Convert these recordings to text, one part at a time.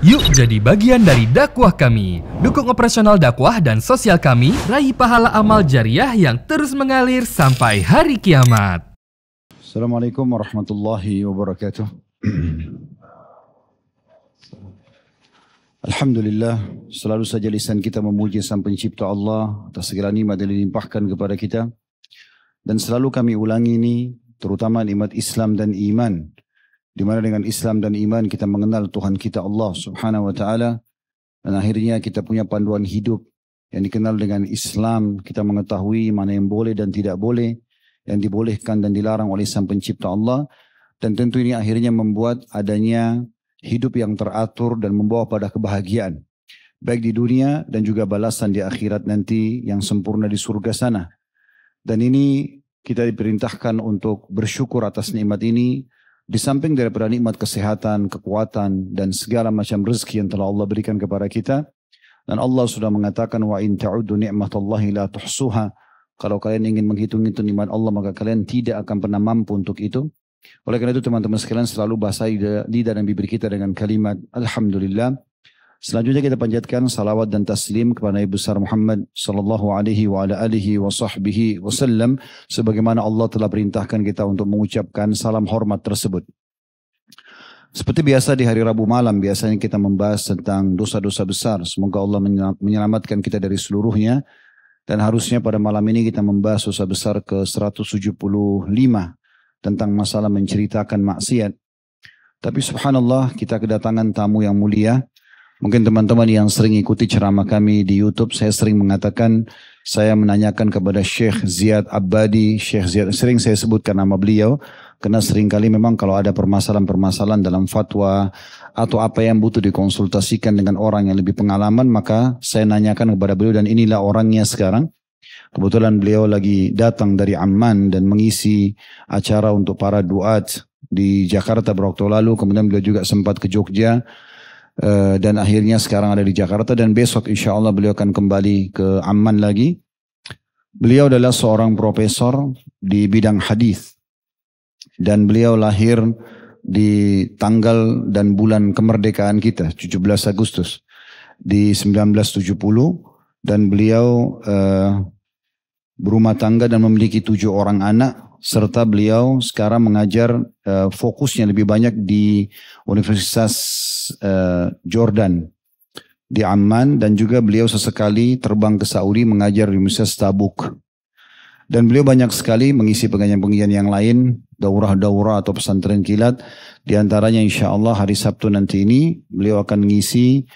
Yuk jadi bagian dari dakwah kami. Dukung operasional dakwah dan sosial kami, raih pahala amal jariah yang terus mengalir sampai hari kiamat. Assalamualaikum warahmatullahi wabarakatuh. Alhamdulillah, selalu saja lisan kita memuji Sang Pencipta Allah atas segala nikmat yang dilimpahkan kepada kita. Dan selalu kami ulangi ini, terutama nikmat Islam dan iman. Di mana dengan Islam dan iman kita mengenal Tuhan kita Allah Subhanahu wa taala, dan akhirnya kita punya panduan hidup yang dikenal dengan Islam. Kita mengetahui mana yang boleh dan tidak boleh, yang dibolehkan dan dilarang oleh Sang Pencipta Allah, dan tentu ini akhirnya membuat adanya hidup yang teratur dan membawa pada kebahagiaan baik di dunia dan juga balasan di akhirat nanti yang sempurna di surga sana. Dan ini kita diperintahkan untuk bersyukur atas nikmat ini. Di samping daripada nikmat kesehatan, kekuatan, dan segala macam rezeki yang telah Allah berikan kepada kita. Dan Allah sudah mengatakan, wa in ta'uddu ni'matallahi la tuhsuha. Kalau kalian ingin menghitung-hitung nikmat Allah, maka kalian tidak akan pernah mampu untuk itu. Oleh karena itu teman-teman sekalian, selalu basahi lidah dan bibir kita dengan kalimat Alhamdulillah. Selanjutnya kita panjatkan salawat dan taslim kepada Nabi besar Muhammad sallallahu alaihi wa ala alihi wa sahbihi wasallam, sebagaimana Allah telah perintahkan kita untuk mengucapkan salam hormat tersebut. Seperti biasa di hari Rabu malam biasanya kita membahas tentang dosa-dosa besar. Semoga Allah menyelamatkan kita dari seluruhnya. Dan harusnya pada malam ini kita membahas dosa besar ke-175 tentang masalah menceritakan maksiat. Tapi subhanallah, kita kedatangan tamu yang mulia. Mungkin teman-teman yang sering ikuti ceramah kami di YouTube, saya sering mengatakan, saya menanyakan kepada Syekh Ziyad Abadi. Syekh Ziyad, sering saya sebutkan nama beliau, karena seringkali memang kalau ada permasalahan-permasalahan dalam fatwa, atau apa yang butuh dikonsultasikan dengan orang yang lebih pengalaman, maka saya nanyakan kepada beliau, dan inilah orangnya sekarang. Kebetulan beliau lagi datang dari Amman dan mengisi acara untuk para duat di Jakarta beberapa waktu lalu, kemudian beliau juga sempat ke Jogja, dan akhirnya sekarang ada di Jakarta, dan besok insya Allah beliau akan kembali ke Amman lagi. Beliau adalah seorang profesor di bidang hadis, dan beliau lahir di tanggal dan bulan kemerdekaan kita 17 Agustus di 1970, dan beliau berumah tangga dan memiliki 7 orang anak. Serta beliau sekarang mengajar, fokusnya lebih banyak di Universitas Jordan di Amman, dan juga beliau sesekali terbang ke Saudi mengajar di Universitas Tabuk. Dan beliau banyak sekali mengisi pengajian-pengajian yang lain, daurah-daurah atau pesantren kilat. Di antaranya insya Allah hari Sabtu nanti ini beliau akan mengisi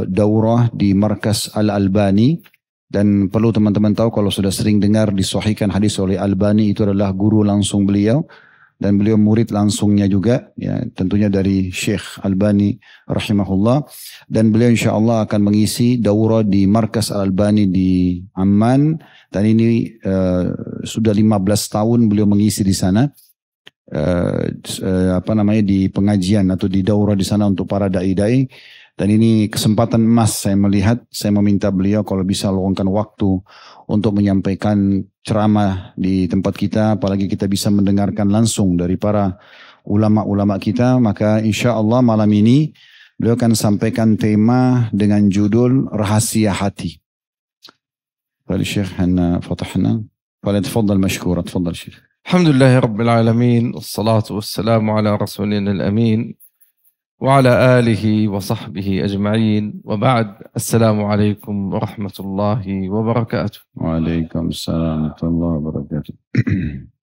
daurah di Markas Al-Albani. Dan perlu teman-teman tahu, kalau sudah sering dengar disahihkan hadis oleh Albani, itu adalah guru langsung beliau. Dan beliau murid langsungnya juga, ya, tentunya dari Syekh Albani rahimahullah. Dan beliau insya Allah akan mengisi daurah di Markas Al-Albani di Amman. Dan ini sudah 15 tahun beliau mengisi di sana. Di pengajian atau di daurah di sana untuk para dai-dai. Dan ini kesempatan emas saya melihat. Saya meminta beliau kalau bisa luangkan waktu untuk menyampaikan ceramah di tempat kita. Apalagi kita bisa mendengarkan langsung dari para ulama-ulama kita. Maka insya Allah malam ini beliau akan sampaikan tema dengan judul Rahasia Hati. Fali Syekh Hanna Fatahna. Fali tafadhal mashkura. Tafadhal Syekh. Alhamdulillahi Rabbil Alamin. Wassalatu wassalamu ala Rasulina al-Amin. وعلى آله وصحبه أجمعين وبعد السلام عليكم ورحمة الله وبركاته. وعليكم السلام ورحمة الله وبركاته.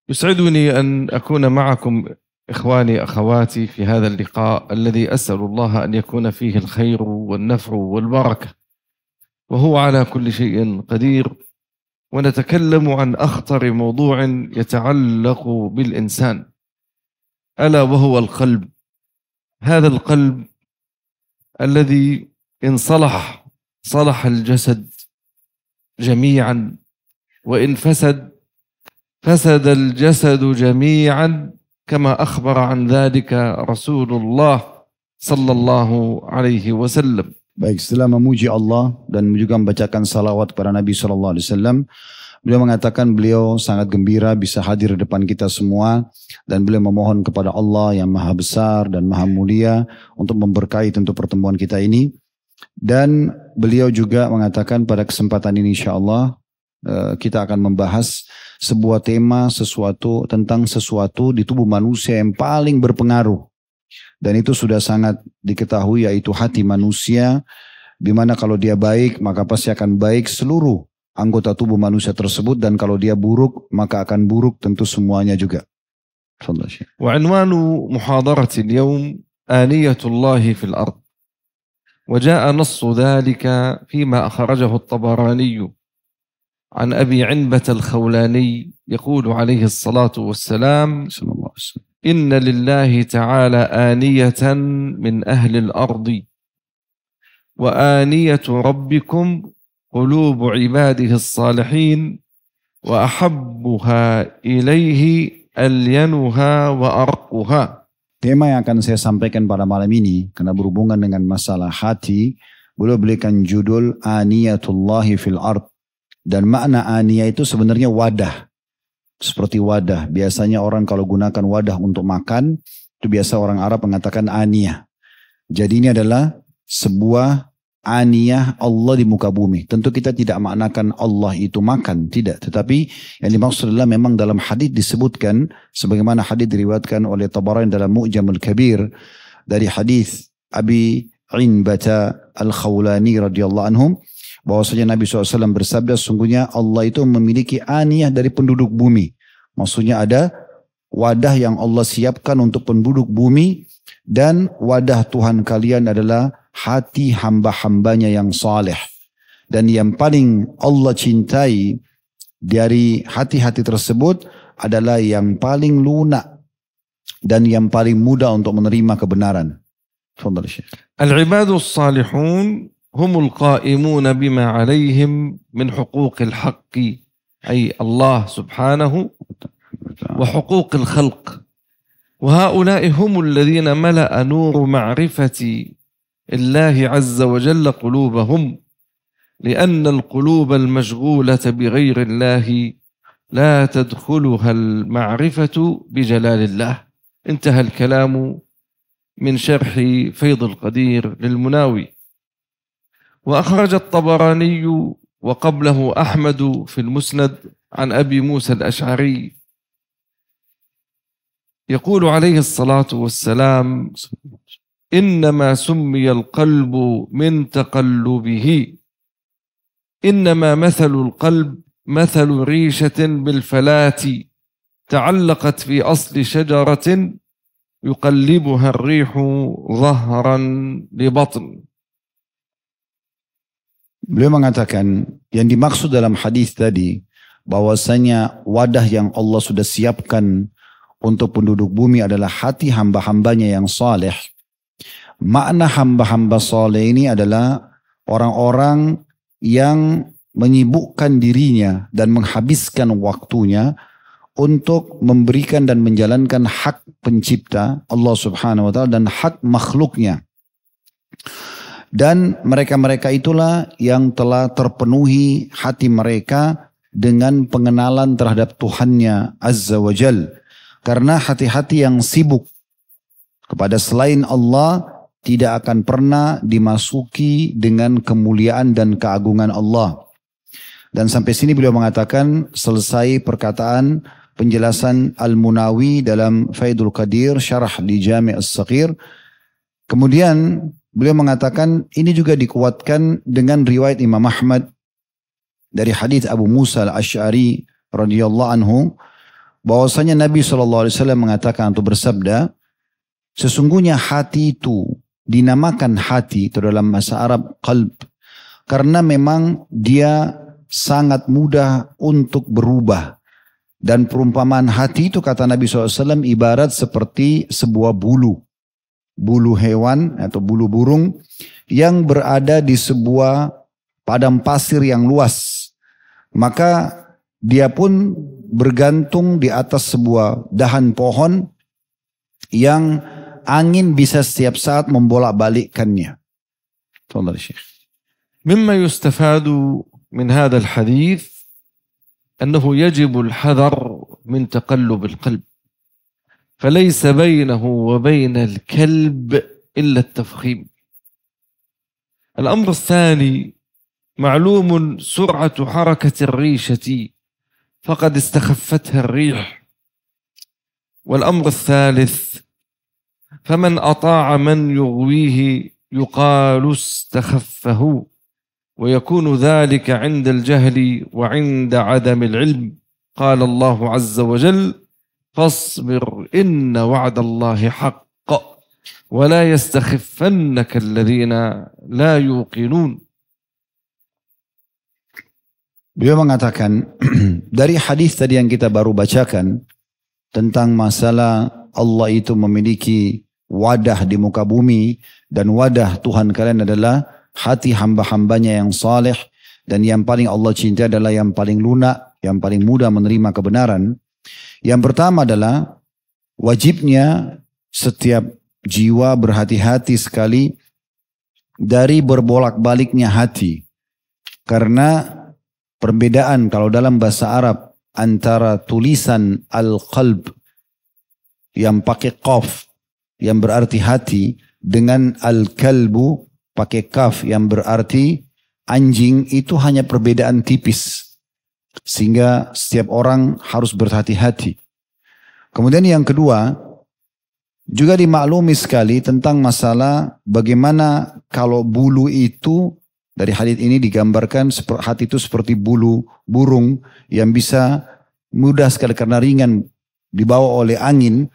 يسعدني أن أكون معكم إخواني أخواتي في هذا اللقاء الذي أسأل الله أن يكون فيه الخير والنفع والبركة، وهو على كل شيء قدير. ونتكلم عن أخطر موضوع يتعلق بالإنسان، ألا وهو القلب. هذا القلب الذي إن صلح صلح الجسد جميعا، وإن فسد فسد الجسد جميعا، كما أخبر عن ذلك رسول الله صلى الله عليه وسلم. Baik, setelah memuji Allah dan juga membacakan salawat kepada Nabi SAW, Beliau mengatakan beliau sangat gembira bisa hadir di depan kita semua dan beliau memohon kepada Allah yang maha besar dan maha mulia untuk memberkahi tentu pertemuan kita ini. Dan beliau juga mengatakan pada kesempatan ini insyaAllah kita akan membahas sebuah tema tentang sesuatu di tubuh manusia yang paling berpengaruh. Dan itu sudah sangat diketahui, yaitu hati manusia, di mana kalau dia baik maka pasti akan baik seluruh anggota tubuh manusia tersebut, dan kalau dia buruk maka akan buruk tentu semuanya juga. وعنوان محاضرة اليوم آنية الله في الأرض. وجاء نص ذلك فيما أخرجه الطبراني عن أبي عنبة الخولاني يقول عليه الصلاة والسلام: إن لله تعالى آنية من أهل الأرض، وآنية ربكم قلوب عباده الصالحين، وأحبها إليه ألينها وأرقها. Tema yang akan saya sampaikan pada malam ini karena berhubungan dengan masalah hati, beliau berikan judul Aniyatullahi fil ard. Dan makna aniyah itu sebenarnya wadah. Seperti wadah. Biasanya orang kalau gunakan wadah untuk makan, itu biasa orang Arab mengatakan aniyah. Jadi ini adalah sebuah aniyah Allah di muka bumi. Tentu kita tidak maknakan Allah itu makan, tidak. Tetapi yang dimaksud adalah memang dalam hadis disebutkan, sebagaimana hadis diriwayatkan oleh Tabarani dalam Mu'jamul Kabir, dari hadis Abi Inbata Al-Khawlani radhiyallahu anhum, bahwasanya Nabi SAW bersabda, sungguhnya Allah itu memiliki aniyah dari penduduk bumi. Maksudnya ada wadah yang Allah siapkan untuk penduduk bumi, dan wadah Tuhan kalian adalah hati hamba-hambanya yang saleh. Dan yang paling Allah cintai dari hati-hati tersebut adalah yang paling lunak dan yang paling mudah untuk menerima kebenaran. Al-ibadu salihun هم القائمون بما عليهم من حقوق الحق، أي الله سبحانه، وحقوق الخلق. وهؤلاء هم الذين ملأ نور معرفة الله عز وجل قلوبهم، لأن القلوب المشغولة بغير الله لا تدخلها المعرفة بجلال الله. انتهى الكلام من شرح فيض القدير للمناوي. وأخرج الطبراني وقبله أحمد في المسند عن أبي موسى الأشعري يقول عليه الصلاة والسلام: إنما سمي القلب من تقلبه، إنما مثل القلب مثل ريشة بالفلاة تعلقت في أصل شجرة يقلبها الريح ظهرا لبطن. Beliau mengatakan yang dimaksud dalam hadis tadi bahwasanya wadah yang Allah sudah siapkan untuk penduduk bumi adalah hati hamba-hambanya yang saleh. Makna hamba-hamba saleh ini adalah orang-orang yang menyibukkan dirinya dan menghabiskan waktunya untuk memberikan dan menjalankan hak pencipta Allah Subhanahu wa taala dan hak makhluknya. Dan mereka-mereka itulah yang telah terpenuhi hati mereka dengan pengenalan terhadap Tuhannya Azza wa Jal. Karena hati-hati yang sibuk kepada selain Allah tidak akan pernah dimasuki dengan kemuliaan dan keagungan Allah. Dan sampai sini beliau mengatakan selesai perkataan penjelasan Al-Munawi dalam Faidul Qadir Syarah di Jami' As-Saghir. Kemudian beliau mengatakan ini juga dikuatkan dengan riwayat Imam Ahmad dari hadis Abu Musa Al-Ash'ari radhiyallahu anhu, bahwasanya Nabi SAW mengatakan atau bersabda, sesungguhnya hati itu dinamakan hati itu dalam bahasa Arab qalb, karena memang dia sangat mudah untuk berubah. Dan perumpamaan hati itu kata Nabi SAW ibarat seperti sebuah bulu hewan atau bulu burung yang berada di sebuah padang pasir yang luas. Maka dia pun bergantung di atas sebuah dahan pohon yang angin bisa setiap saat membolak-balikkannya. مما يستفاد من هذا الحديث أنه يجب الحذر من تقلب القلب، فليس بينه وبين الكلب إلا التفخيم. الأمر الثاني معلوم سرعة حركة الريشة فقد استخفتها الريح. والأمر الثالث فمن أطاع من يغويه يقال استخفه، ويكون ذلك عند الجهل وعند عدم العلم. قال الله عز وجل: فاصبر إن وعد الله حق ولا يستخفنك الذين لا يوقنون. Beliau mengatakan dari hadis tadi yang kita baru bacakan tentang masalah Allah itu memiliki wadah di muka bumi dan wadah Tuhan kalian adalah hati hamba-hambanya yang saleh, dan yang paling Allah cinta adalah yang paling lunak, yang paling mudah menerima kebenaran. Yang pertama adalah wajibnya setiap jiwa berhati-hati sekali dari berbolak-baliknya hati. Karena perbedaan kalau dalam bahasa Arab antara tulisan al-qalb yang pakai qaf yang berarti hati dengan al-kalbu pakai kaf yang berarti anjing, itu hanya perbedaan tipis. Sehingga setiap orang harus berhati-hati. Kemudian yang kedua, juga dimaklumi sekali tentang masalah bagaimana kalau bulu itu, dari hadits ini digambarkan hati itu seperti bulu burung yang bisa mudah sekali karena ringan dibawa oleh angin.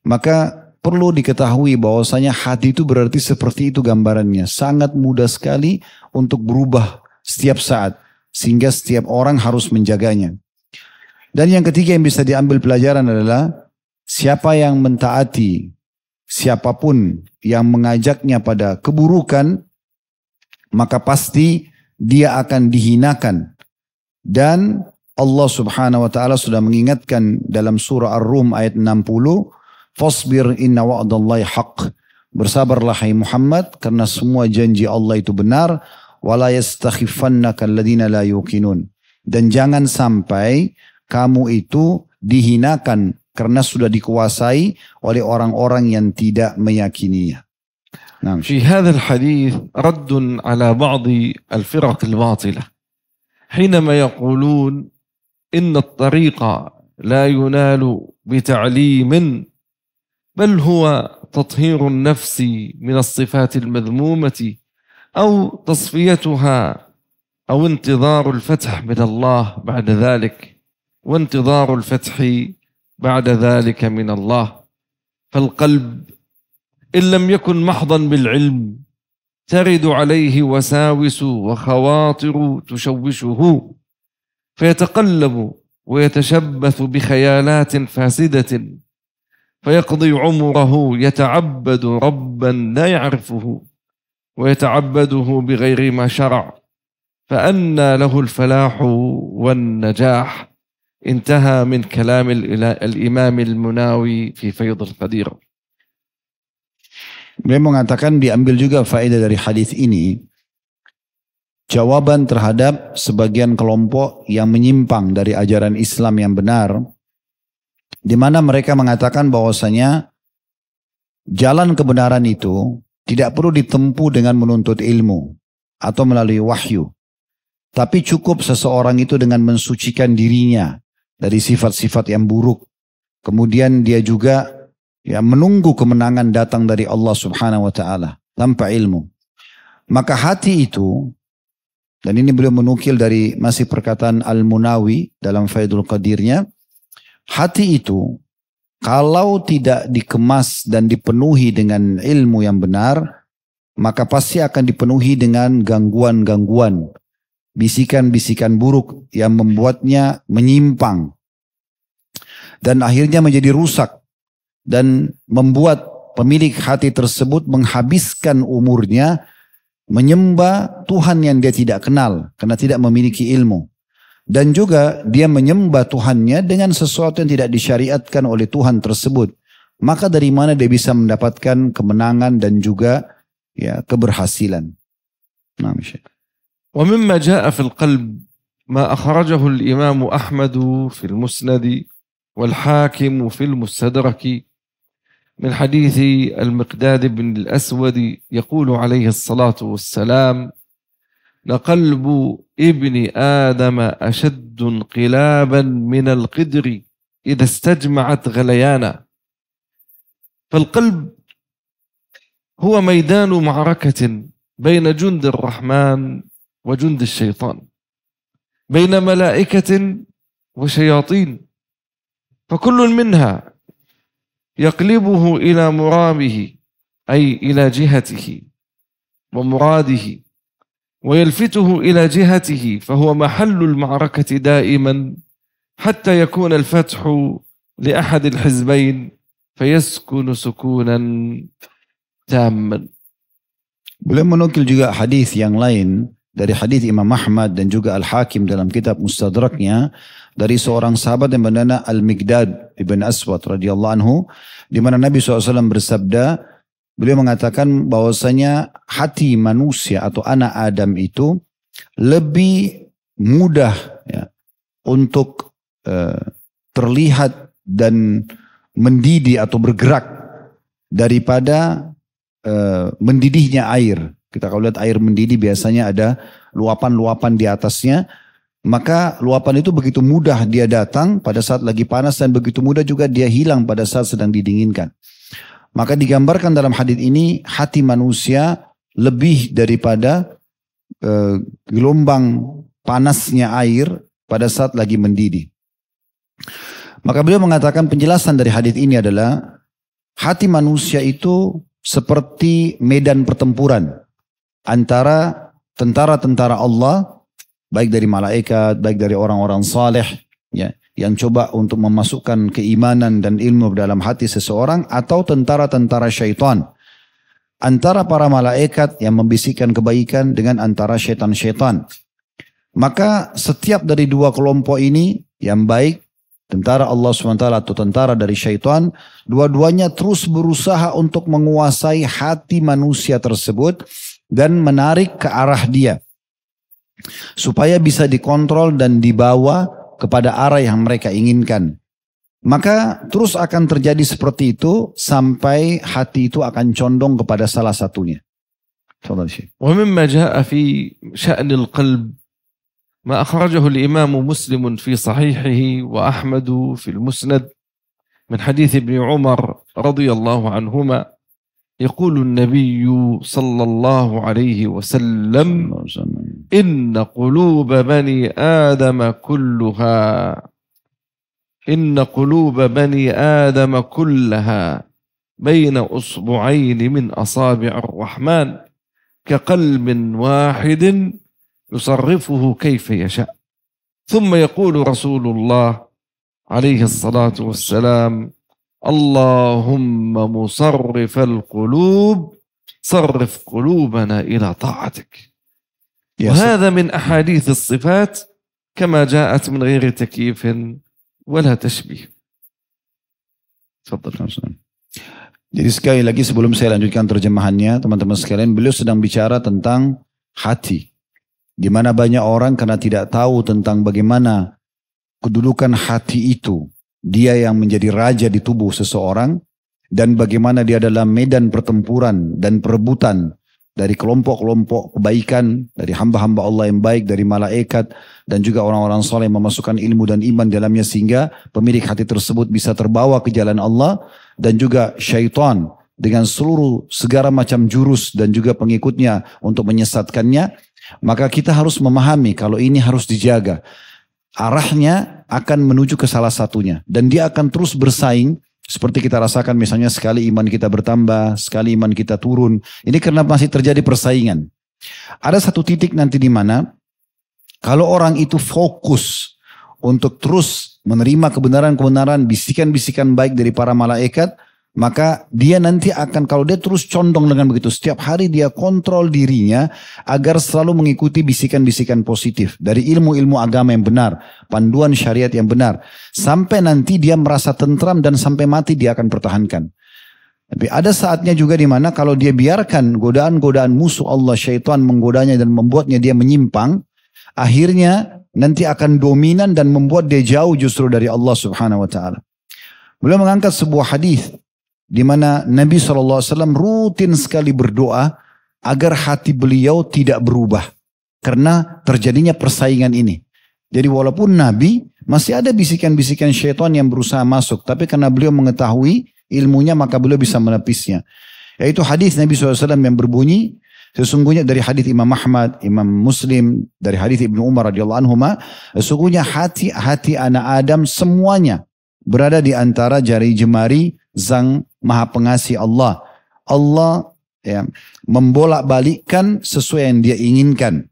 Maka perlu diketahui bahwasanya hati itu berarti seperti itu gambarannya. Sangat mudah sekali untuk berubah setiap saat. Sehingga setiap orang harus menjaganya. Dan yang ketiga yang bisa diambil pelajaran adalah siapa yang mentaati siapapun yang mengajaknya pada keburukan, maka pasti dia akan dihinakan. Dan Allah subhanahu wa ta'ala sudah mengingatkan dalam surah Ar-Rum ayat 60, Fasbir inna wa'dallahi haq. Bersabarlah hai Muhammad karena semua janji Allah itu benar. Wala yastakhifannaka alladhina la yuqinun. Dan jangan sampai kamu itu dihinakan karena sudah dikuasai oleh orang-orang yang tidak meyakininya. نعم. في هذا الحديث رد على بعض الفرق الباطلة حينما يقولون إن الطريق لا ينال بتعليم بل هو تطهير النفس من الصفات المذمومة أو تصفيتها أو انتظار الفتح من الله بعد ذلك، وانتظار الفتح بعد ذلك من الله. فالقلب إن لم يكن محضا بالعلم ترد عليه وساوس وخواطر تشوشه، فيتقلب ويتشبث بخيالات فاسدة، فيقضي عمره يتعبد ربا لا يعرفه ويتعبده بغير ما شرع، فأنى له الفلاح والنجاح. انتهى من كلام الإمام المناوي في فيض القدير. Beliau mengatakan diambil juga faedah dari hadis ini, jawaban terhadap sebagian kelompok yang menyimpang dari ajaran Islam yang benar, di mana mereka mengatakan bahwasanya jalan kebenaran itu tidak perlu ditempuh dengan menuntut ilmu atau melalui wahyu, tapi cukup seseorang itu dengan mensucikan dirinya dari sifat-sifat yang buruk, kemudian dia juga menunggu kemenangan datang dari Allah subhanahu wa ta'ala tanpa ilmu. Maka hati itu, dan ini beliau menukil dari masih perkataan Al-Munawi dalam Faidul Qadirnya, hati itu kalau tidak dikemas dan dipenuhi dengan ilmu yang benar, maka pasti akan dipenuhi dengan gangguan-gangguan, bisikan-bisikan buruk yang membuatnya menyimpang dan akhirnya menjadi rusak dan membuat pemilik hati tersebut menghabiskan umurnya menyembah Tuhan yang dia tidak kenal karena tidak memiliki ilmu, dan juga dia menyembah Tuhannya dengan sesuatu yang tidak disyariatkan oleh Tuhan tersebut. Maka dari mana dia bisa mendapatkan kemenangan dan juga keberhasilan. ومما جاء في القلب ما أخرجه الإمام أحمد في المسند والحاكم في المستدرك من حديث المقداد بن الأسود يقول عليه الصلاة والسلام: لقلب ابن آدم أشد انقلابا من القدر إذا استجمعت غليانا. فالقلب هو ميدان معركة بين جند الرحمن وجند الشيطان، بين ملائكة وشياطين، فكل منها يقلبه إلى مرامه أي إلى جهته ومراده، ويلفته إلى جهته، فهو محل المعركة دائما حتى يكون الفتح لأحد الحزبين فيسكن سكونا تاما. Beliau menukil juga hadis yang lain dari hadis Imam Ahmad dan juga Al-Hakim dalam kitab Mustadraknya dari seorang sahabat yang bernama Al-Miqdad ibn Aswad radhiyallahu anhu, di mana Nabi SAW bersabda, beliau mengatakan bahwasanya hati manusia atau anak Adam itu lebih mudah ya, untuk terlihat dan mendidih atau bergerak daripada mendidihnya air. Kita kalau lihat air mendidih biasanya ada luapan-luapan di atasnya, maka luapan itu begitu mudah dia datang pada saat lagi panas dan begitu mudah juga dia hilang pada saat sedang didinginkan. Maka digambarkan dalam hadis ini hati manusia lebih daripada gelombang panasnya air pada saat lagi mendidih. Maka beliau mengatakan penjelasan dari hadis ini adalah hati manusia itu seperti medan pertempuran antara tentara-tentara Allah, baik dari malaikat, baik dari orang-orang saleh, ya, yang coba untuk memasukkan keimanan dan ilmu dalam hati seseorang, atau tentara-tentara syaitan, antara para malaikat yang membisikkan kebaikan dengan antara syaitan-syaitan. Maka setiap dari dua kelompok ini yang baik, tentara Allah SWT atau tentara dari syaitan, dua-duanya terus berusaha untuk menguasai hati manusia tersebut dan menarik ke arah dia supaya bisa dikontrol dan dibawa kepada arah yang mereka inginkan. Maka terus akan terjadi seperti itu sampai hati itu akan condong kepada salah satunya. ومما جاء في شأن القلب ما أخرجه الإمام مسلم في صحيحه وأحمد في المسند من حديث ابن عمر رضي الله عنهما يقول النبي صلى الله عليه وسلم: إن قلوب بني آدم كلها بين أصبعين من أصابع الرحمن كقلب واحد يصرفه كيف يشاء. ثم يقول رسول الله عليه الصلاة والسلام: اللهم مصرف القلوب صرف قلوبنا إلى طاعتك. وهذا من أحاديث الصفات كما جاءت من غير تكييف ولا تشبيه. تفضل. Jadi sekali lagi sebelum saya lanjutkan terjemahannya, teman-teman sekalian, beliau sedang bicara tentang hati. Di mana banyak orang karena tidak tahu tentang bagaimana kedudukan hati itu, dia yang menjadi raja di tubuh seseorang, dan bagaimana dia adalah medan pertempuran dan perebutan dari kelompok-kelompok kebaikan, dari hamba-hamba Allah yang baik, dari malaikat, dan juga orang-orang soleh memasukkan ilmu dan iman dalamnya sehingga pemilik hati tersebut bisa terbawa ke jalan Allah, dan juga syaitan dengan seluruh segala macam jurus dan juga pengikutnya untuk menyesatkannya. Maka kita harus memahami kalau ini harus dijaga. Arahnya akan menuju ke salah satunya. Dan dia akan terus bersaing. Seperti kita rasakan misalnya sekali iman kita bertambah, sekali iman kita turun. Ini karena masih terjadi persaingan. Ada satu titik nanti di mana kalau orang itu fokus untuk terus menerima kebenaran-kebenaran, bisikan-bisikan baik dari para malaikat, maka dia nanti akan, kalau dia terus condong dengan begitu, setiap hari dia kontrol dirinya agar selalu mengikuti bisikan-bisikan positif dari ilmu-ilmu agama yang benar, panduan syariat yang benar, sampai nanti dia merasa tentram dan sampai mati dia akan pertahankan. Tapi ada saatnya juga di mana kalau dia biarkan godaan-godaan musuh Allah, syaitan menggodanya dan membuatnya dia menyimpang, akhirnya nanti akan dominan dan membuat dia jauh justru dari Allah Subhanahu wa taala. Beliau mengangkat sebuah hadis di mana Nabi SAW rutin sekali berdoa agar hati beliau tidak berubah karena terjadinya persaingan ini. Jadi walaupun Nabi masih ada bisikan-bisikan syaitan yang berusaha masuk, tapi karena beliau mengetahui ilmunya maka beliau bisa menepisnya. Yaitu hadis Nabi SAW yang berbunyi, sesungguhnya dari hadis Imam Ahmad, Imam Muslim, dari hadis Ibnu Umar radhiyallahu anhuma, sesungguhnya hati anak Adam semuanya berada di antara jari jemari Sang Maha Pengasih Allah. Allah ya, membolak-balikkan sesuai yang dia inginkan.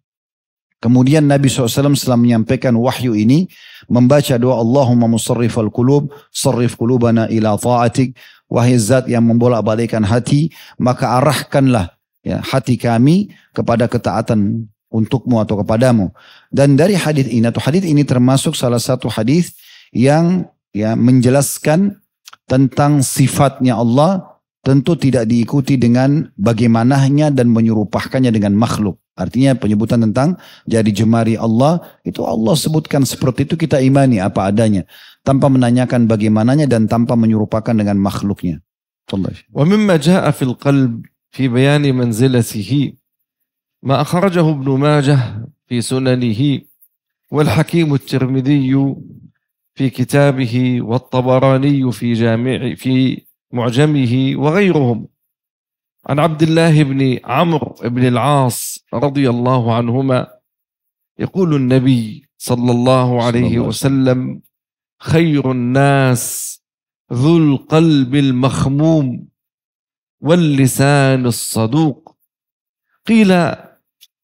Kemudian Nabi SAW setelah menyampaikan wahyu ini, membaca doa Allahumma musarrifal qulub, sarrif qulubana ila ta'atik. Wahai zat yang membolak-balikkan hati, maka arahkanlah ya, hati kami kepada ketaatan untukmu atau kepadamu. Dan dari hadis ini, atau hadis ini termasuk salah satu hadis yang ya, menjelaskan tentang sifatnya Allah, tentu tidak diikuti dengan bagaimananya dan menyerupahkannya dengan makhluk. Artinya penyebutan tentang jari jemari Allah, itu Allah sebutkan seperti itu, kita imani apa adanya, tanpa menanyakan bagaimananya dan tanpa menyerupakan dengan makhluknya. ومما جاء في القلب في بيان منزلته ما أخرجه ابن ماجه في سننه والحكيم الترمذي في كتابه والطبراني في معجمه وغيرهم عن عبد الله بن عمرو بن العاص رضي الله عنهما يقول النبي صلى الله عليه وسلم خير الناس ذو القلب المخموم واللسان الصدوق. قيل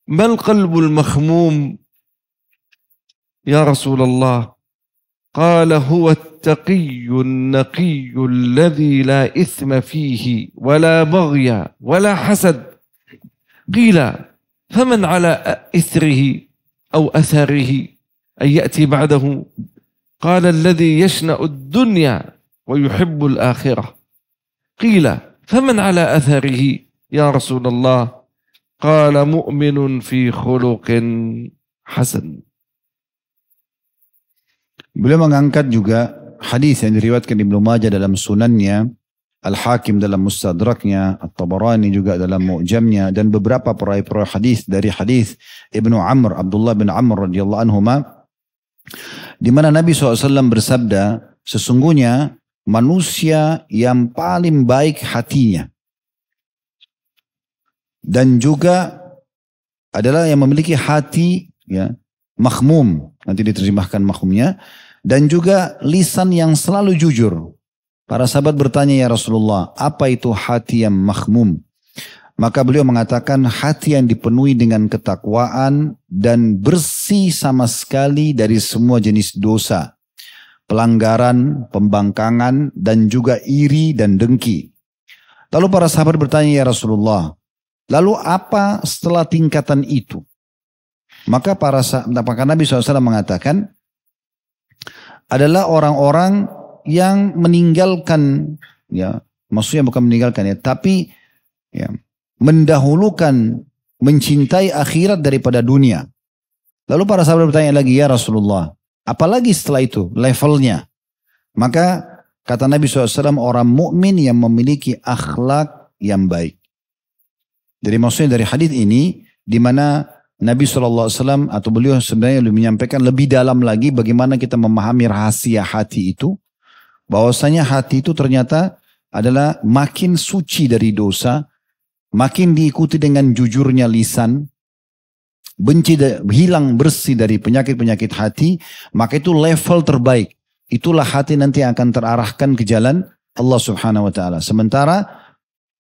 ما القلب المخموم يا رسول الله؟ قال هو التقي النقي الذي لا إثم فيه ولا بغي ولا حسد. قيل فمن على إثره أو أثره أن يأتي بعده؟ قال الذي يشنأ الدنيا ويحب الآخرة. قيل فمن على أثره يا رسول الله؟ قال مؤمن في خلق حسن. Beliau mengangkat juga hadis yang diriwayatkan Ibnu Majah dalam sunannya, Al-Hakim dalam Mustadraknya, At-Tabarani juga dalam Mu'jamnya, dan beberapa peraih-peraih hadis dari hadis Ibnu Amr, Abdullah bin Amr radhiyallahu anhuma, di mana Nabi SAW bersabda, sesungguhnya manusia yang paling baik hatinya dan juga adalah yang memiliki hati ya makhmum, nanti diterjemahkan makhmumnya, dan juga lisan yang selalu jujur. Para sahabat bertanya, ya Rasulullah, apa itu hati yang makhmum? Maka beliau mengatakan hati yang dipenuhi dengan ketakwaan dan bersih sama sekali dari semua jenis dosa, pelanggaran, pembangkangan, dan juga iri dan dengki. Lalu para sahabat bertanya, ya Rasulullah, lalu apa setelah tingkatan itu? Maka Nabi SAW mengatakan, adalah orang-orang yang meninggalkan, ya, maksudnya bukan meninggalkan ya, tapi ya, mendahulukan mencintai akhirat daripada dunia. Lalu para sahabat bertanya lagi, ya Rasulullah, apalagi setelah itu levelnya? Maka kata Nabi SAW, orang mukmin yang memiliki akhlak yang baik. Jadi maksudnya dari hadis ini, di mana Nabi SAW atau beliau sebenarnya menyampaikan lebih dalam lagi bagaimana kita memahami rahasia hati itu. Bahwasanya hati itu ternyata adalah makin suci dari dosa, makin diikuti dengan jujurnya lisan, hilang bersih dari penyakit-penyakit hati, maka itu level terbaik. Itulah hati nanti yang akan terarahkan ke jalan Allah Subhanahu wa taala. Sementara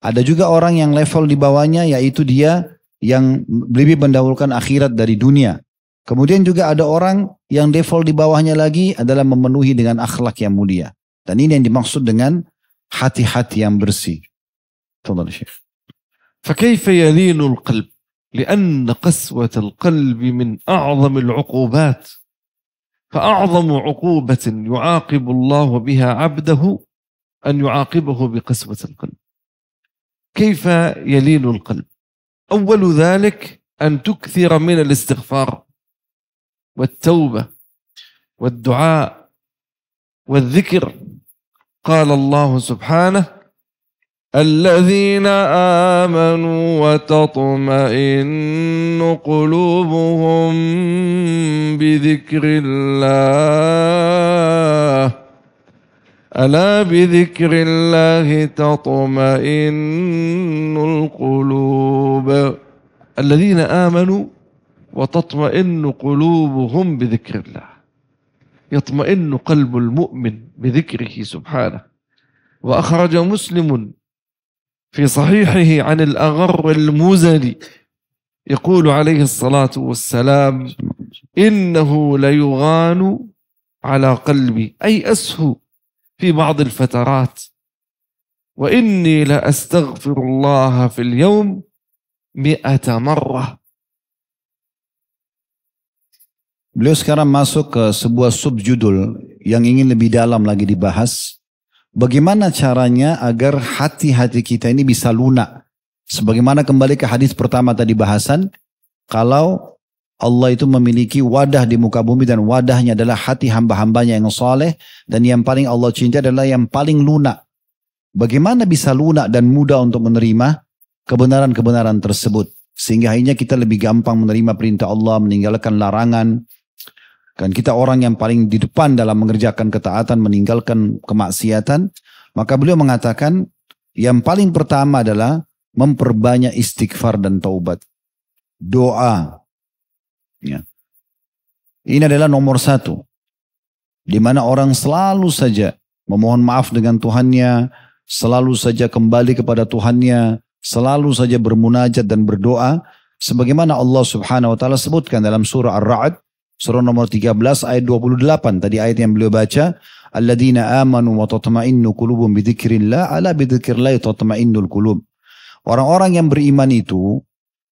ada juga orang yang level di bawahnya, yaitu dia yang lebih mendahulukan akhirat dari dunia. Kemudian juga ada orang yang level di bawahnya lagi adalah memenuhi dengan akhlak yang mulia. Dan ini yang dimaksud dengan hati-hati yang bersih. Tafadhal Syekh. فكيف يلين القلب؟ لأن قسوة القلب من أعظم العقوبات. فأعظم عقوبة يعاقب الله بها عبده أن يعاقبه بقسوة القلب. كيف يلين القلب؟ أول ذلك أن تكثر من الاستغفار. والتوبة والدعاء والذكر. قال الله سبحانه: الذين آمنوا وتطمئن قلوبهم بذكر الله ألا بذكر الله تطمئن القلوب. الذين آمنوا وتطمئن قلوبهم بذكر الله. يطمئن قلب المؤمن بذكره سبحانه. وأخرج مسلم في صحيحه عن الأغر المزني يقول عليه الصلاة والسلام: إنه ليغان على قلبي، أي أسهو في بعض الفترات، وإني لأستغفر الله في اليوم 100 مرة. Beliau sekarang masuk ke sebuah subjudul yang ingin lebih dalam lagi dibahas. Bagaimana caranya agar hati-hati kita ini bisa lunak. Sebagaimana kembali ke hadis pertama tadi bahasan, kalau Allah itu memiliki wadah di muka bumi dan wadahnya adalah hati hamba-hambanya yang soleh, dan yang paling Allah cinta adalah yang paling lunak. Bagaimana bisa lunak dan mudah untuk menerima kebenaran-kebenaran tersebut, sehingga akhirnya kita lebih gampang menerima perintah Allah, meninggalkan larangan. Kan kita orang yang paling di depan dalam mengerjakan ketaatan, meninggalkan kemaksiatan. Maka beliau mengatakan yang paling pertama adalah memperbanyak istighfar dan taubat. Doa. Ya. Ini adalah nomor 1. Di mana orang selalu saja memohon maaf dengan Tuhannya, selalu saja kembali kepada Tuhannya, selalu saja bermunajat dan berdoa. Sebagaimana Allah Subhanahu wa taala sebutkan dalam surah Ar-Ra'd, surah nomor 13 ayat 28. Tadi ayat yang beliau baca, alladzina amanu wa tatma'innu qulubuhum bi dzikrillah ala bi dzikrillah tatma'innul qulub. Orang-orang yang beriman itu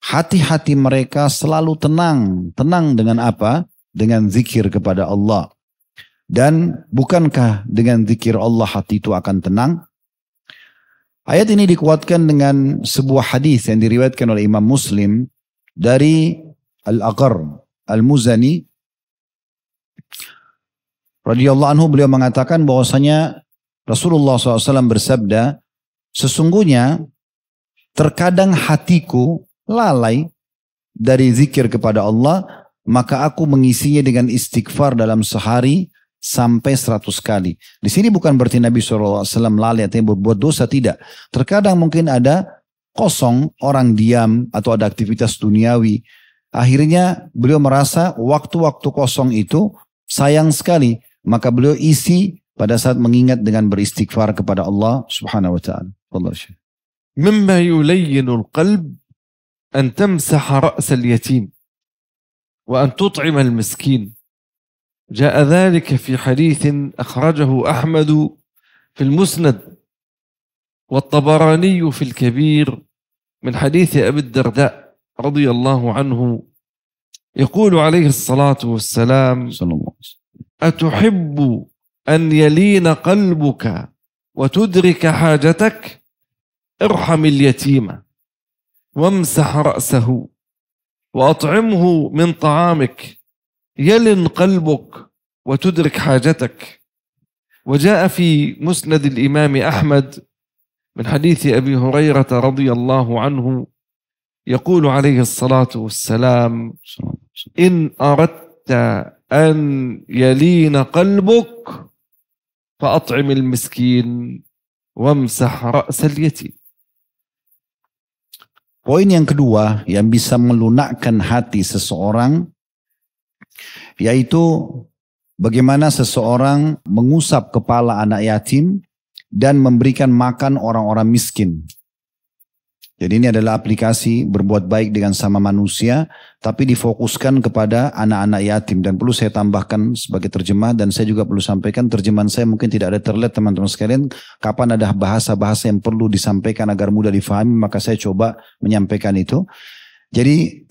hati-hati mereka selalu tenang. Tenang dengan apa? Dengan zikir kepada Allah. Dan bukankah dengan zikir Allah hati itu akan tenang? Ayat ini dikuatkan dengan sebuah hadis yang diriwayatkan oleh Imam Muslim dari Al-Aqar Al-Muzani radhiyallahu anhu. Beliau mengatakan bahwasanya Rasulullah SAW bersabda, sesungguhnya terkadang hatiku lalai dari zikir kepada Allah, maka aku mengisinya dengan istighfar dalam sehari sampai 100 kali. Di sini bukan berarti Nabi SAW lalai atau berbuat dosa, tidak. Terkadang mungkin ada kosong, orang diam atau ada aktivitas duniawi. Akhirnya beliau merasa waktu-waktu kosong itu sayang sekali. Maka beliau isi pada saat mengingat dengan beristighfar kepada Allah Subhanahu wa ta'ala. مما يلين القلب أن تمسح رأس اليتيم وأن تطعم المسكين. جاء ذلك في حديث أخرجه أحمد في المسند والطبراني في الكبير من حديث أبي الدرداء رضي الله عنه يقول عليه الصلاة والسلام: أتحب أن يلين قلبك وتدرك حاجتك؟ ارحم اليتيم وامسح رأسه وأطعمه من طعامك يلن قلبك وتدرك حاجتك. وجاء في مسند الإمام أحمد من حديث أبي هريرة رضي الله عنه يقول عليه الصلاة والسلام: إن أردت أن يلين قلبك فأطعم المسكين وامسح رأس اليتيم. Poin yang kedua yang bisa melunakkan hati seseorang, yaitu bagaimana seseorang mengusap kepala anak yatim dan memberikan makan orang-orang miskin. Jadi ini adalah aplikasi berbuat baik dengan sama manusia, tapi difokuskan kepada anak-anak yatim. Dan perlu saya tambahkan sebagai terjemah, dan saya juga perlu sampaikan, terjemahan saya mungkin tidak ada terlihat teman-teman sekalian. Kapan ada bahasa-bahasa yang perlu disampaikan agar mudah difahami, maka saya coba menyampaikan itu. Jadi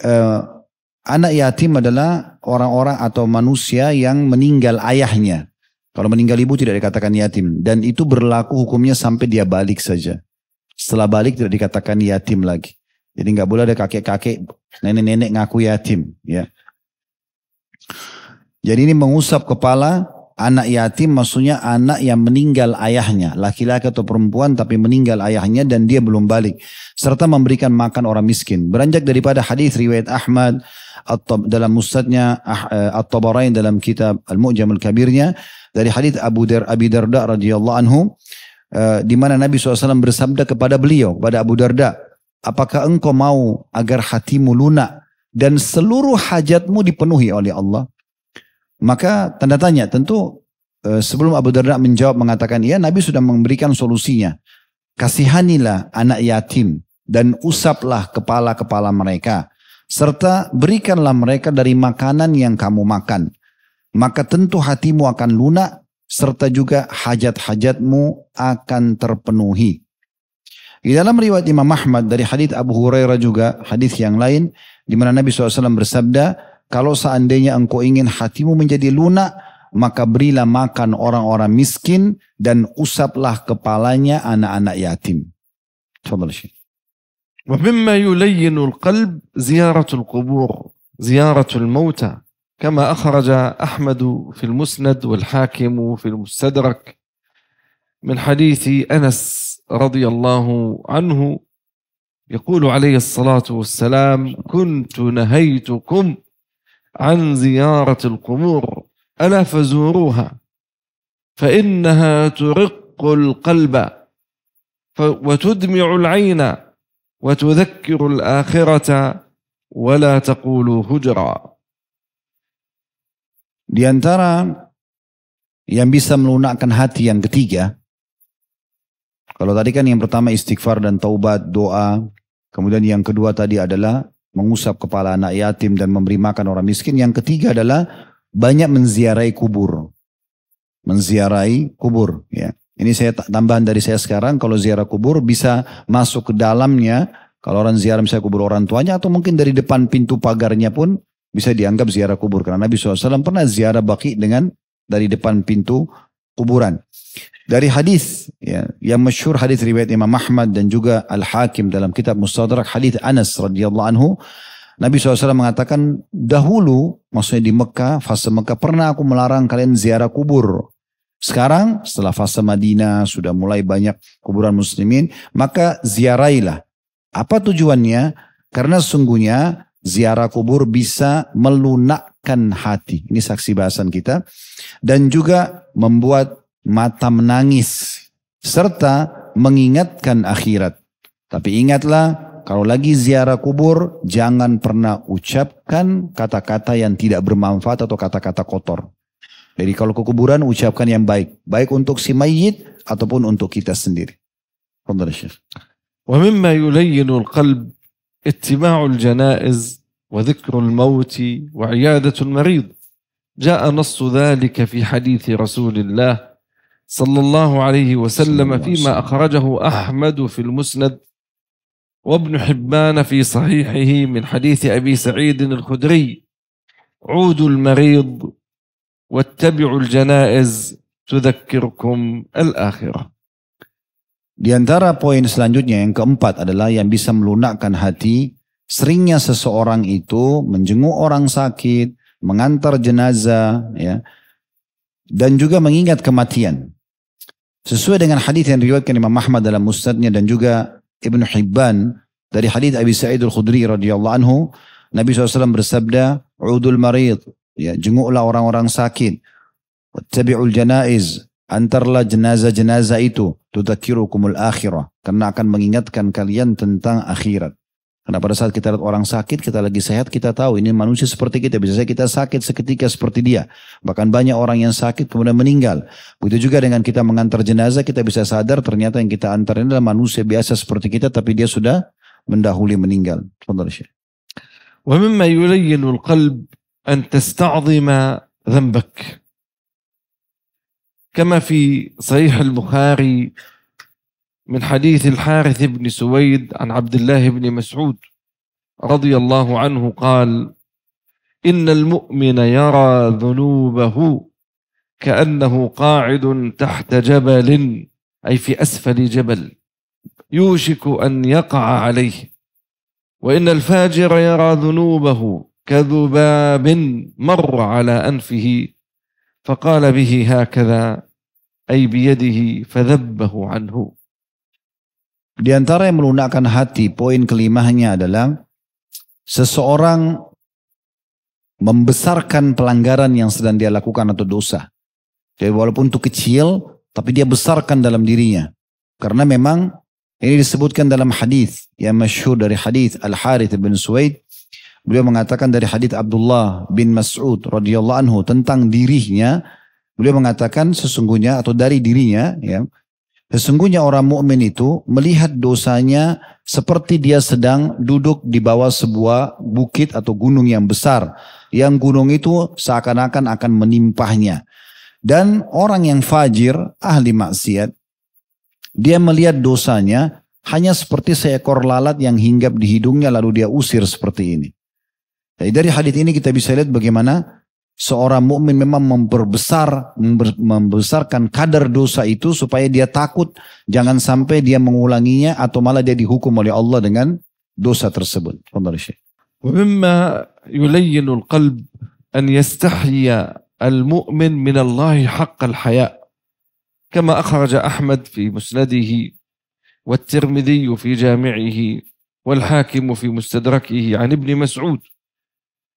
anak yatim adalah orang-orang atau manusia yang meninggal ayahnya. Kalau meninggal ibu tidak dikatakan yatim. Dan itu berlaku hukumnya sampai dia balik saja. Setelah balik tidak dikatakan yatim lagi. Jadi nggak boleh ada kakek-kakek, nenek-nenek ngaku yatim. Ya. Jadi ini mengusap kepala anak yatim, maksudnya anak yang meninggal ayahnya, laki-laki atau perempuan tapi meninggal ayahnya dan dia belum balik, serta memberikan makan orang miskin. Beranjak daripada hadis riwayat Ahmad dalam musnadnya, At-Tabarain dalam kitab Al-Mu'jam Al-Kabirnya, dari hadis Abi Darda radhiyallahu anhu, di mana Nabi SAW bersabda kepada beliau, kepada Abu Darda, apakah engkau mau agar hatimu lunak dan seluruh hajatmu dipenuhi oleh Allah? Maka tanda tanya, tentu sebelum Abu Darda menjawab mengatakan iya, Nabi sudah memberikan solusinya. Kasihanilah anak yatim dan usaplah kepala-kepala mereka, serta berikanlah mereka dari makanan yang kamu makan. Maka tentu hatimu akan lunak, serta juga hajat-hajatmu akan terpenuhi. Di dalam riwayat Imam Ahmad dari hadis Abu Hurairah juga, hadis yang lain, di mana Nabi SAW bersabda, kalau seandainya engkau ingin hatimu menjadi lunak, maka berilah makan orang-orang miskin dan usaplah kepalanya anak-anak yatim. Tafadhal Syekh. ومما يلين القلب زيارة القبور، زيارة الموتى، كما أخرج أحمد في المسند والحاكم في المستدرك من حديث أنس رضي الله عنه يقول عليه الصلاة والسلام: كنت نهيتكم عن زيارة القبور ألا فزوروها فإنها ترق القلب وتدمع العين وتذكر الآخرة ولا تقولوا هجرا. Di antara yang bisa melunakkan hati yang ketiga, kalau tadi kan yang pertama istighfar dan taubat, doa, kemudian yang kedua tadi adalah mengusap kepala anak yatim dan memberi makan orang miskin. Yang ketiga adalah banyak menziarahi kubur. Menziarahi kubur. Ya. Ini saya tambahan dari saya sekarang, kalau ziarah kubur bisa masuk ke dalamnya. Kalau orang ziarah misalnya kubur orang tuanya, atau mungkin dari depan pintu pagarnya pun bisa dianggap ziarah kubur. Karena Nabi SAW pernah ziarah Baqi dengan dari depan pintu kuburan. Dari hadis ya, yang masyhur, hadis riwayat Imam Ahmad dan juga Al-Hakim dalam kitab Mustadrak, hadis Anas radhiyallahu anhu, Nabi SAW mengatakan, dahulu, maksudnya di Mekah, fase Mekah, pernah aku melarang kalian ziarah kubur. Sekarang setelah fase Madinah sudah mulai banyak kuburan muslimin, maka ziarailah. Apa tujuannya? Karena sungguhnya ziarah kubur bisa melunakkan hati. Ini saksi bahasan kita. Dan juga membuat mata menangis, serta mengingatkan akhirat. Tapi ingatlah, kalau lagi ziarah kubur, jangan pernah ucapkan kata-kata yang tidak bermanfaat atau kata-kata kotor. Jadi kalau ke kuburan, ucapkan yang baik. Baik untuk si mayit ataupun untuk kita sendiri. Fadhal Syekh. ومما يلين القلب اتباع الجنائز وذكر الموت وعيادة المريض. جاء نص ذلك في حديث رسول الله صلى الله عليه وسلم فيما أخرجه أحمد في المسند وابن حبان في صحيحه من حديث أبي سعيد الخدري: عودوا المريض واتبعوا الجنائز تذكركم الآخرة. Di antara poin selanjutnya yang keempat adalah yang bisa melunakkan hati, seringnya seseorang itu menjenguk orang sakit, mengantar jenazah, ya, dan juga mengingat kematian. Sesuai dengan hadis yang diriwayatkan Imam Ahmad dalam Musnadnya dan juga Ibn Hibban dari hadis Abi Sa'id Al-Khudri radhiyallahu anhu, Nabi SAW bersabda, "Udul marid", ya, jenguklah orang-orang sakit. "Wattabi'ul janaiz", antarlah jenazah-jenazah itu, "tudzakirukumul akhirah", karena akan mengingatkan kalian tentang akhirat. Karena pada saat kita lihat orang sakit, kita lagi sehat, kita tahu ini manusia seperti kita. Bisa saja kita sakit seketika seperti dia. Bahkan banyak orang yang sakit kemudian meninggal. Begitu juga dengan kita mengantar jenazah, kita bisa sadar ternyata yang kita antar ini adalah manusia biasa seperti kita, tapi dia sudah mendahului meninggal. Tafadhal Syekh. ومما يلين القلب أن تستعظم ذنبك، كما في صحيح البخاري من حديث الحارث بن سويد عن عبد الله بن مسعود رضي الله عنه قال: إن المؤمن يرى ذنوبه كأنه قاعد تحت جبل، أي في أسفل جبل، يوشك أن يقع عليه، وإن الفاجر يرى ذنوبه كذباب مر على أنفه فقال به هكذا أي بيده فذبه عنه. Di antara yang melunakkan hati, poin kelimanya adalah seseorang membesarkan pelanggaran yang sedang dia lakukan atau dosa. Jadi walaupun itu kecil, tapi dia besarkan dalam dirinya. Karena memang ini disebutkan dalam hadis yang masyhur dari hadis Al-Harith bin Suwaid. Beliau mengatakan dari hadis Abdullah bin Mas'ud radhiyallahu anhu tentang dirinya. Beliau mengatakan sesungguhnya atau dari dirinya, ya, sesungguhnya orang mukmin itu melihat dosanya seperti dia sedang duduk di bawah sebuah bukit atau gunung yang besar. Yang gunung itu seakan-akan akan menimpahnya. Dan orang yang fajir, ahli maksiat, dia melihat dosanya hanya seperti seekor lalat yang hinggap di hidungnya lalu dia usir seperti ini. Jadi dari hadis ini kita bisa lihat bagaimana seorang mukmin memang membesarkan kadar dosa itu supaya dia takut jangan sampai dia mengulanginya atau malah dia dihukum oleh Allah dengan dosa tersebut. ومما يلين القلب أن يستحيي المؤمن من الله حق الحياء كما أخرج أحمد في مسنده والترمذي في جامعه والحاكم في مستدركه عن ابن مسعود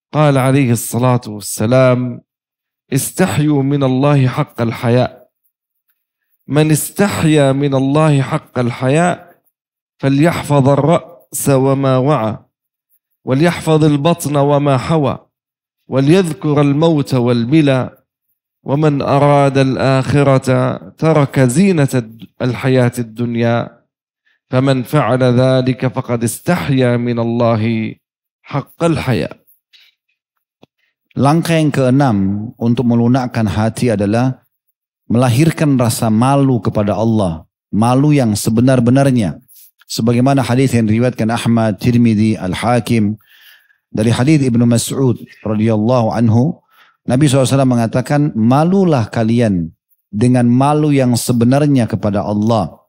قال عليه الصلاة والسلام استحيوا من الله حق الحياء من استحيا من الله حق الحياء فليحفظ الرأس وما وعى وليحفظ البطن وما حوى وليذكر الموت والبلى ومن أراد الآخرة ترك زينة الحياة الدنيا فمن فعل ذلك فقد استحيا من الله حق الحياء. Langkah yang keenam untuk melunakkan hati adalah melahirkan rasa malu kepada Allah. Malu yang sebenar-benarnya. Sebagaimana hadis yang diriwayatkan Ahmad, Tirmidzi, Al-Hakim. Dari hadis Ibnu Mas'ud radhiyallahu anhu. Nabi SAW mengatakan, malulah kalian dengan malu yang sebenarnya kepada Allah.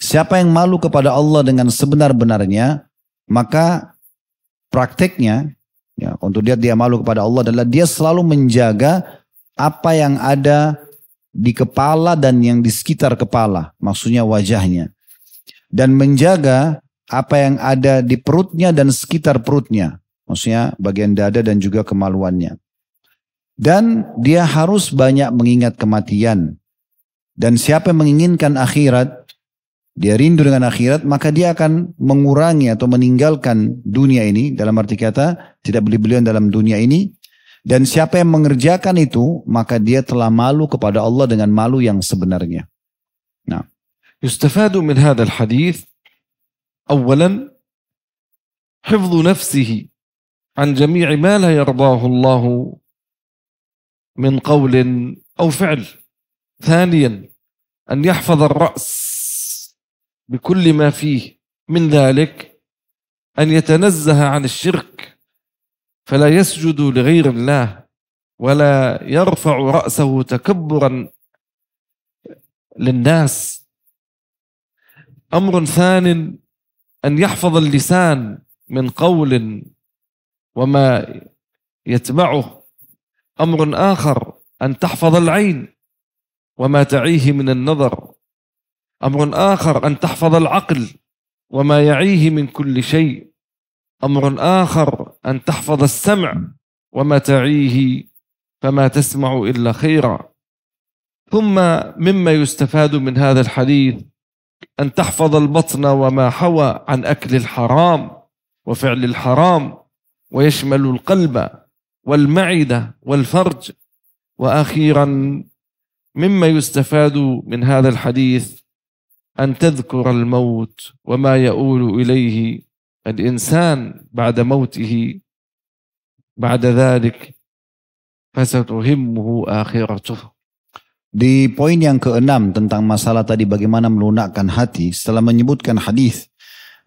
Siapa yang malu kepada Allah dengan sebenar-benarnya, maka prakteknya, ya, untuk dia malu kepada Allah adalah dia selalu menjaga apa yang ada di kepala dan yang di sekitar kepala, maksudnya wajahnya. Dan menjaga apa yang ada di perutnya dan sekitar perutnya, maksudnya bagian dada dan juga kemaluannya. Dan dia harus banyak mengingat kematian. Dan siapa yang menginginkan akhirat, dia rindu dengan akhirat, maka dia akan mengurangi atau meninggalkan dunia ini. Dalam arti kata, tidak beli-belian dalam dunia ini. Dan siapa yang mengerjakan itu, maka dia telah malu kepada Allah dengan malu yang sebenarnya. Nah, يستفاد من هذا الحديث أولا حفظ نفسه عن جميع ما لا يرضاه الله من قول أو فعل. ثانيا أن يحفظ الرأس بكل ما فيه من ذلك أن يتنزه عن الشرك فلا يسجد لغير الله ولا يرفع رأسه تكبرا للناس. أمر ثان أن يحفظ اللسان من قول وما يتبعه. أمر آخر أن تحفظ العين وما تعيه من النظر. أمر آخر أن تحفظ العقل وما يعيه من كل شيء. أمر آخر أن تحفظ السمع وما تعيه فما تسمع إلا خيرا. ثم مما يستفاد من هذا الحديث أن تحفظ البطن وما حوى عن أكل الحرام وفعل الحرام ويشمل القلب والمعدة والفرج. وأخيرا مما يستفاد من هذا الحديث أن تذكر الموت وما يؤول إليه الإنسان بعد موته بعد ذلك فستهمه آخرته. Di poin yang keenam tentang masalah tadi bagaimana melunakkan hati, setelah menyebutkan hadis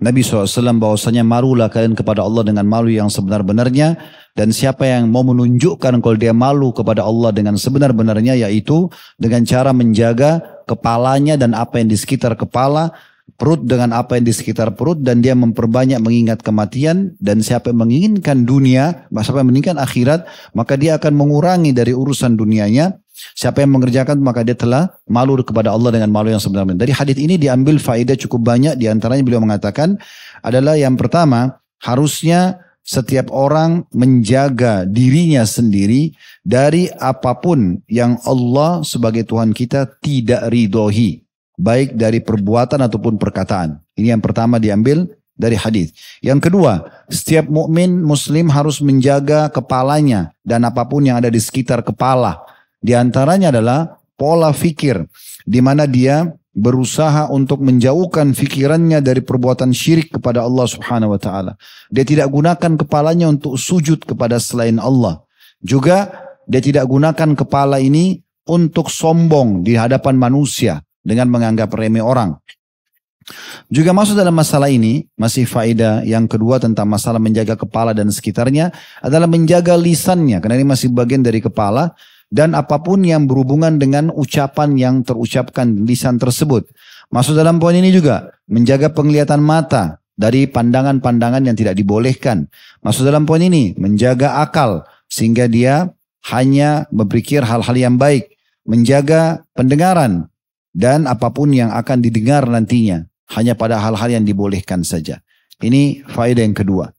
Nabi SAW bahwasanya malulah kalian kepada Allah dengan malu yang sebenar-benarnya, dan siapa yang mau menunjukkan kalau dia malu kepada Allah dengan sebenar-benarnya, yaitu dengan cara menjaga kepalanya dan apa yang di sekitar kepala, perut dengan apa yang di sekitar perut, dan dia memperbanyak mengingat kematian. Dan siapa yang menginginkan dunia, siapa yang menginginkan akhirat, maka dia akan mengurangi dari urusan dunianya. Siapa yang mengerjakan, maka dia telah malu kepada Allah dengan malu yang sebenarnya. Dari hadis ini diambil faedah cukup banyak. Di antaranya beliau mengatakan adalah yang pertama, harusnya setiap orang menjaga dirinya sendiri dari apapun yang Allah sebagai Tuhan kita tidak ridhoi, baik dari perbuatan ataupun perkataan. Ini yang pertama diambil dari hadis. Yang kedua, setiap mukmin muslim harus menjaga kepalanya dan apapun yang ada di sekitar kepala. Di antaranya adalah pola fikir, di mana dia berusaha untuk menjauhkan fikirannya dari perbuatan syirik kepada Allah Subhanahu wa taala. Dia tidak gunakan kepalanya untuk sujud kepada selain Allah. Juga dia tidak gunakan kepala ini untuk sombong di hadapan manusia dengan menganggap remeh orang. Juga masuk dalam masalah ini, masih faedah yang kedua tentang masalah menjaga kepala dan sekitarnya adalah menjaga lisannya, karena ini masih bagian dari kepala, dan apapun yang berhubungan dengan ucapan yang terucapkan lisan tersebut. Masuk dalam poin ini juga menjaga penglihatan mata dari pandangan-pandangan yang tidak dibolehkan. Masuk dalam poin ini menjaga akal sehingga dia hanya berpikir hal-hal yang baik, menjaga pendengaran dan apapun yang akan didengar nantinya hanya pada hal-hal yang dibolehkan saja. Ini faedah yang kedua.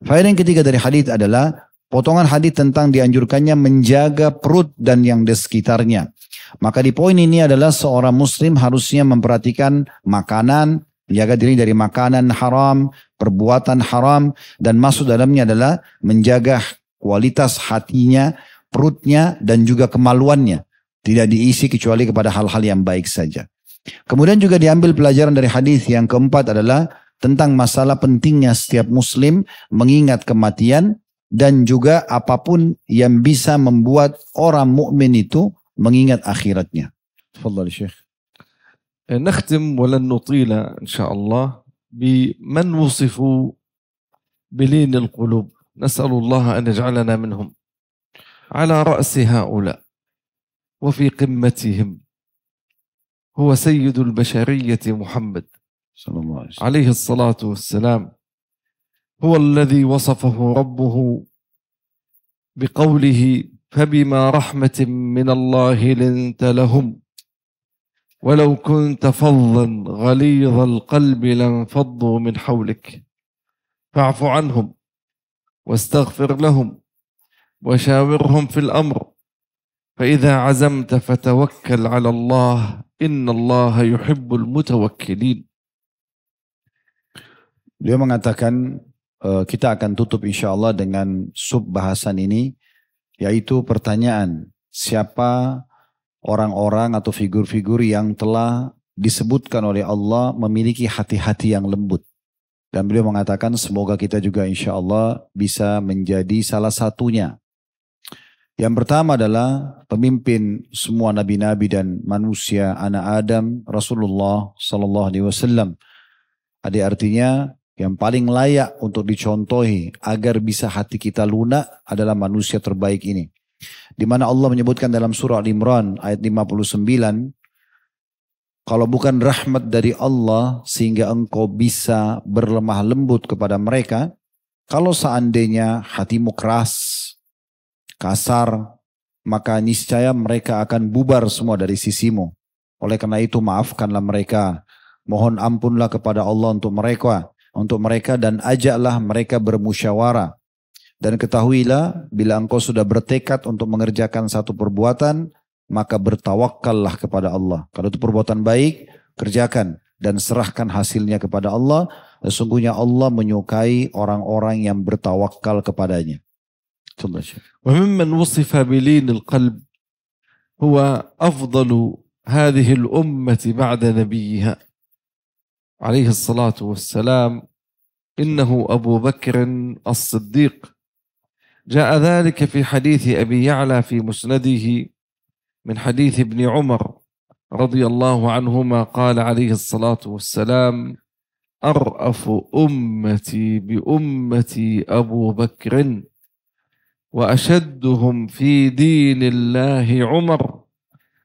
Faedah yang ketiga dari hadis adalah potongan hadis tentang dianjurkannya menjaga perut dan yang di sekitarnya. Maka di poin ini adalah seorang muslim harusnya memperhatikan makanan, menjaga diri dari makanan haram, perbuatan haram, dan masuk dalamnya adalah menjaga kualitas hatinya, perutnya, dan juga kemaluannya. Tidak diisi kecuali kepada hal-hal yang baik saja. Kemudian juga diambil pelajaran dari hadis yang keempat adalah tentang masalah pentingnya setiap muslim mengingat kematian dan juga apapun yang bisa membuat orang mukmin itu mengingat akhiratnya. Tafadhal Syekh. نختم ولن نطيل إن شاء الله بمن وصفوا بلين القلوب، نسأل الله أن يجعلنا منهم. على رأس هؤلاء وفي قمتهم هو سيد البشرية محمد صلى الله عليه وسلم عليه الصلاة والسلام، هو الذي وصفه ربه بقوله فبما رحمة من الله لنت لهم ولو كنت فظا غليظ القلب لانفضوا من حولك فاعف عنهم واستغفر لهم وشاورهم في الأمر فإذا عزمت فتوكل على الله إن الله يحب المتوكلين. Beliau mengatakan kita akan tutup insya Allah dengan sub bahasan ini, yaitu pertanyaan siapa orang-orang atau figur-figur yang telah disebutkan oleh Allah memiliki hati-hati yang lembut. Dan beliau mengatakan semoga kita juga insya Allah bisa menjadi salah satunya. Yang pertama adalah pemimpin semua nabi-nabi dan manusia, anak Adam, Rasulullah Sallallahu Alaihi Wasallam. Ada artinya yang paling layak untuk dicontohi agar bisa hati kita lunak adalah manusia terbaik ini. Di mana Allah menyebutkan dalam surah Al-Imran ayat 59, kalau bukan rahmat dari Allah sehingga engkau bisa berlemah lembut kepada mereka, kalau seandainya hatimu keras, kasar, maka niscaya mereka akan bubar semua dari sisimu. Oleh karena itu maafkanlah mereka, mohon ampunlah kepada Allah untuk mereka dan ajaklah mereka bermusyawarah. Dan ketahuilah bila engkau sudah bertekad untuk mengerjakan satu perbuatan, maka bertawakkallah kepada Allah. Kalau itu perbuatan baik, kerjakan dan serahkan hasilnya kepada Allah. Sesungguhnya Allah menyukai orang-orang yang bertawakal kepadanya. وممن وصف بلين القلب هو أفضل هذه الأمة بعد نبيها عليه الصلاة والسلام، إنه أبو بكر الصديق. جاء ذلك في حديث أبي يعلى في مسنده من حديث ابن عمر رضي الله عنهما قال عليه الصلاة والسلام أرأف أمتي بأمتي أبو بكر وأشدهم في دين الله عمر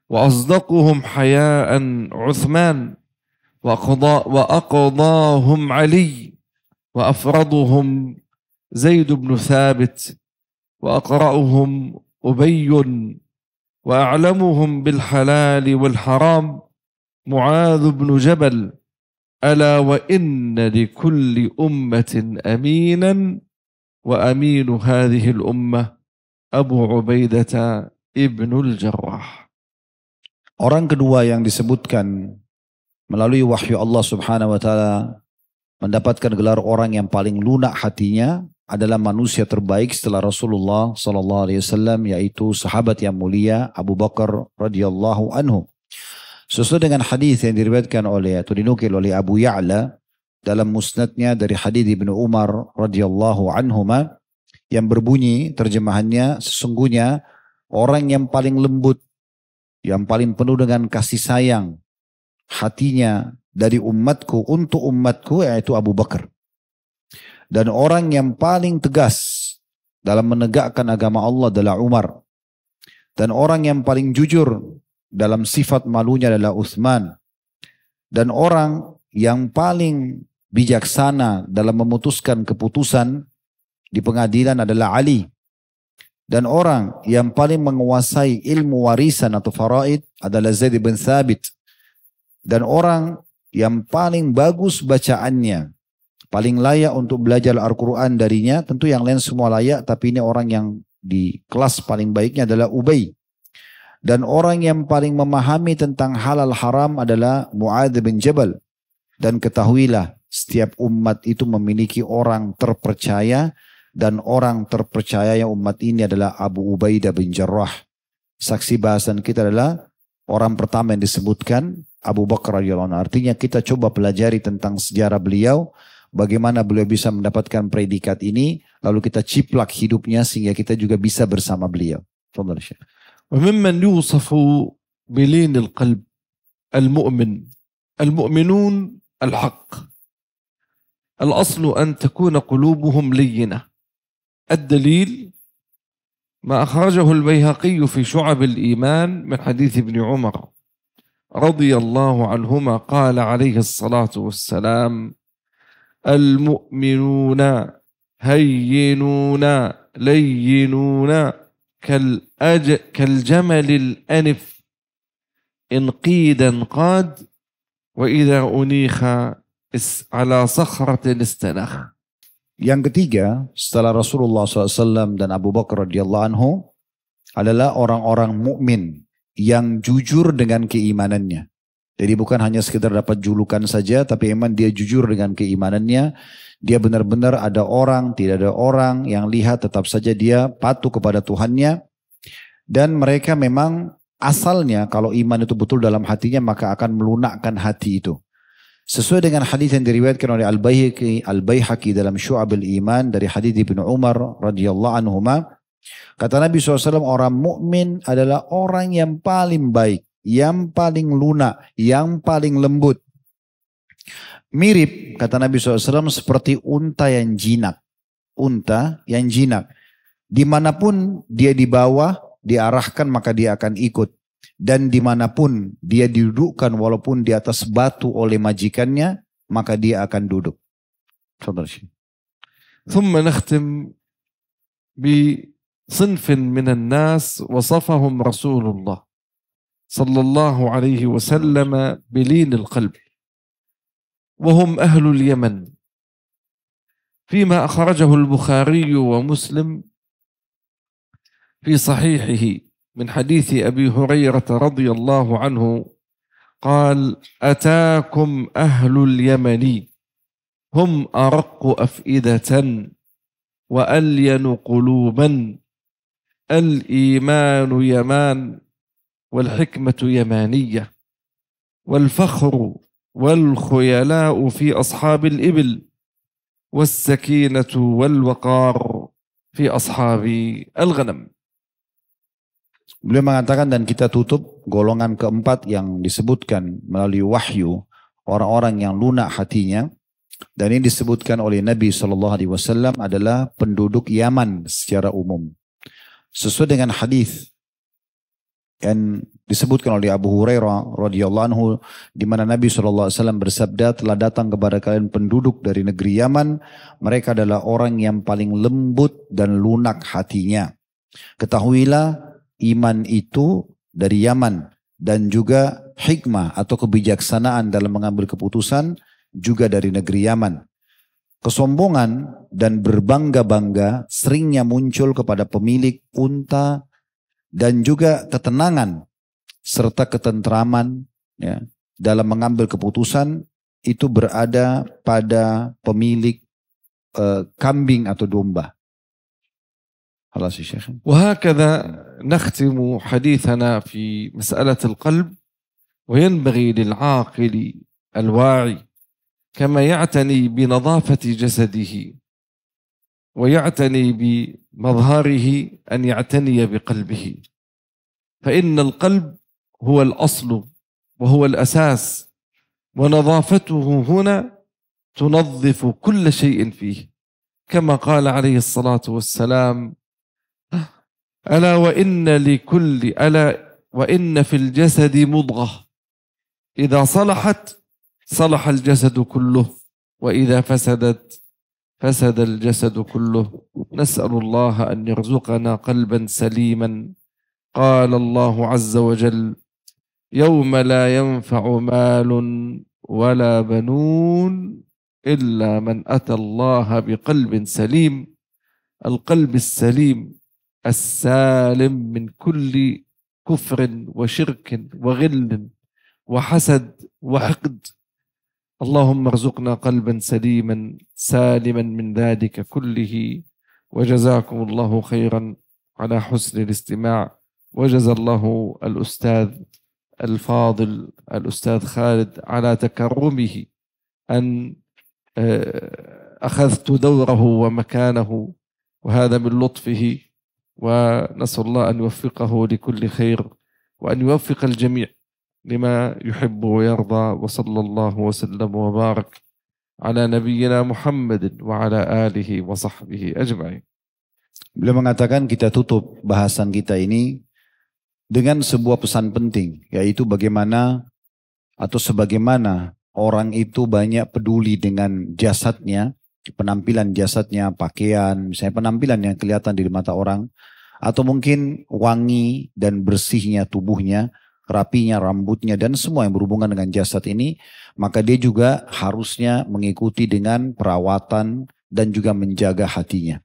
وأصدقهم حياء عثمان وأقضاهم علي وأفرضهم زيد بن ثابت وأقرأهم أبي وأعلمهم بالحلال والحرام معاذ بن جبل ألا وإن لكل أمة أمينا وأمين هذه الأمة أبو عبيدة ابن الجراح. Orang kedua yang disebutkan melalui wahyu Allah Subhanahu wa taala mendapatkan gelar orang yang paling lunak hatinya adalah manusia terbaik setelah Rasulullah sallallahu alaihi wasallam, yaitu sahabat yang mulia Abu Bakar radhiyallahu anhu. Sesuai dengan hadis yang diriwayatkan oleh atau dinukil oleh Abu Ya'la dalam musnadnya dari hadis Ibnu Umar radhiyallahu anhuma yang berbunyi terjemahannya, sesungguhnya orang yang paling lembut, yang paling penuh dengan kasih sayang hatinya dari umatku untuk umatku yaitu Abu Bakar. Dan orang yang paling tegas dalam menegakkan agama Allah adalah Umar. Dan orang yang paling jujur dalam sifat malunya adalah Utsman. Dan orang yang paling bijaksana dalam memutuskan keputusan di pengadilan adalah Ali. Dan orang yang paling menguasai ilmu warisan atau faraid adalah Zaid bin Thabit. Dan orang yang paling bagus bacaannya, paling layak untuk belajar Al-Quran darinya, tentu yang lain semua layak, tapi ini orang yang di kelas paling baiknya adalah Ubay. Dan orang yang paling memahami tentang halal haram adalah Mu'adz bin Jabal. Dan ketahuilah, setiap umat itu memiliki orang terpercaya, dan orang terpercaya yang umat ini adalah Abu Ubaidah bin Jarrah. Saksi bahasan kita adalah orang pertama yang disebutkan Abu Bakar radhiyallahu anhu. Artinya kita coba pelajari tentang sejarah beliau, bagaimana beliau bisa mendapatkan predikat ini, lalu kita ciplak hidupnya sehingga kita juga bisa bersama beliau. وممن يوصف بلين القلب المؤمنون الحق. الأصل أن تكون قلوبهم لينة. الدليل ما أخرجه البيهقي في شعب الإيمان من حديث ابن عمر رضي الله عنهما قال عليه الصلاة والسلام المؤمنون هينون لينون كالجمل الأنف إن قيد انقاد وإذا أنيخ على صخرة استنخ. Yang ketiga, setelah Rasulullah SAW dan Abu Bakar radhiyallahu anhu adalah orang-orang mukmin yang jujur dengan keimanannya. Jadi bukan hanya sekedar dapat julukan saja, tapi memang dia jujur dengan keimanannya. Dia benar-benar ada orang, tidak ada orang yang lihat, tetap saja dia patuh kepada Tuhannya. Dan mereka memang asalnya kalau iman itu betul dalam hatinya, maka akan melunakkan hati itu. Sesuai dengan hadis yang diriwayatkan oleh Al-Baihaqi dalam Syu'abul Iman dari hadis Ibnu Umar radhiyallahu anhuma, kata Nabi SAW, orang mukmin adalah orang yang paling baik, yang paling lunak, yang paling lembut. Mirip, kata Nabi SAW, seperti unta yang jinak. Unta yang jinak. Dimanapun dia dibawa, diarahkan, maka dia akan ikut. Dan dimanapun dia didudukkan walaupun di atas batu oleh majikannya, maka dia akan duduk. ثم نختم بصنف من الناس وصفهم رسول الله صلى الله عليه وسلم بلين القلب وهم أهل اليمن فيما أخرجه البخاري ومسلم في صحيحه من حديث أبي هريرة رضي الله عنه قال أتاكم أهل اليمن هم أرق أفئدة وألين قلوبا الإيمان يمان والحكمة يمانية والفخر والخيلاء في أصحاب الإبل والسكينة والوقار في أصحاب الغنم. Beliau mengatakan, dan kita tutup golongan keempat yang disebutkan melalui wahyu, orang-orang yang lunak hatinya, dan ini disebutkan oleh Nabi SAW adalah penduduk Yaman secara umum. Sesuai dengan hadis yang disebutkan oleh Abu Hurairah radhiyallahu anhu, di mana Nabi SAW bersabda, telah datang kepada kalian penduduk dari negeri Yaman, mereka adalah orang yang paling lembut dan lunak hatinya. Ketahuilah iman itu dari Yaman, dan juga hikmah atau kebijaksanaan dalam mengambil keputusan juga dari negeri Yaman. Kesombongan dan berbangga-bangga seringnya muncul kepada pemilik unta, dan juga ketenangan serta ketentraman ya, dalam mengambil keputusan itu berada pada pemilik kambing atau domba. خلاص يا شيخ. وهكذا نختم حديثنا في مسألة القلب، وينبغي للعاقل الواعي كما يعتني بنظافة جسده ويعتني بمظهره أن يعتني بقلبه، فإن القلب هو الأصل وهو الأساس، ونظافته هنا تنظف كل شيء فيه، كما قال عليه الصلاة والسلام: ألا وإن في الجسد مضغة إذا صلحت صلح الجسد كله وإذا فسدت فسد الجسد كله. نسأل الله أن يرزقنا قلبا سليما. قال الله عز وجل: يوم لا ينفع مال ولا بنون إلا من أتى الله بقلب سليم. القلب السليم السالم من كل كفر وشرك وغل وحسد وحقد. اللهم ارزقنا قلبا سليما سالما من ذلك كله. وجزاكم الله خيرا على حسن الاستماع، وجزا الله الأستاذ الفاضل الأستاذ خالد على تكرمه أن أخذت دوره ومكانه، وهذا من لطفه، ونسأل الله أن يوفقه لكل خير وأن يوفق الجميع لما يحب ويرضى. وصلى الله وسلم وبارك على نبينا محمد وعلى آله وصحبه أجمعين. Beliau mengatakan kita tutup bahasan kita ini dengan sebuah pesan penting, yaitu bagaimana atau sebagaimana orang itu banyak peduli dengan jasadnya, penampilan jasadnya, pakaian, misalnya penampilan yang kelihatan di mata orang, atau mungkin wangi dan bersihnya tubuhnya, rapinya rambutnya, dan semua yang berhubungan dengan jasad ini, maka dia juga harusnya mengikuti dengan perawatan dan juga menjaga hatinya.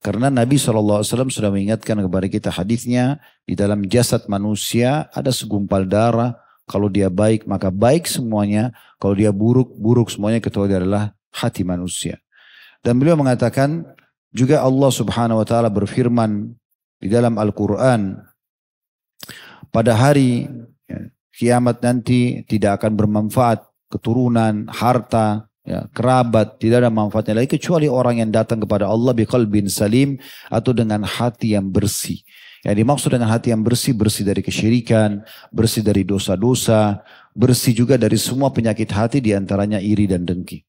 Karena Nabi SAW sudah mengingatkan kepada kita hadisnya, di dalam jasad manusia ada segumpal darah, kalau dia baik maka baik semuanya, kalau dia buruk, buruk semuanya, kecuali adalah hati manusia. Dan beliau mengatakan juga Allah Subhanahu wa taala berfirman di dalam Al-Qur'an, pada hari kiamat nanti tidak akan bermanfaat keturunan, harta, kerabat, tidak ada manfaatnya lagi kecuali orang yang datang kepada Allah biqalbin salim, atau dengan hati yang bersih. Yang dimaksud dengan hati yang bersih, bersih dari kesyirikan, bersih dari dosa-dosa, bersih juga dari semua penyakit hati, diantaranya iri dan dengki.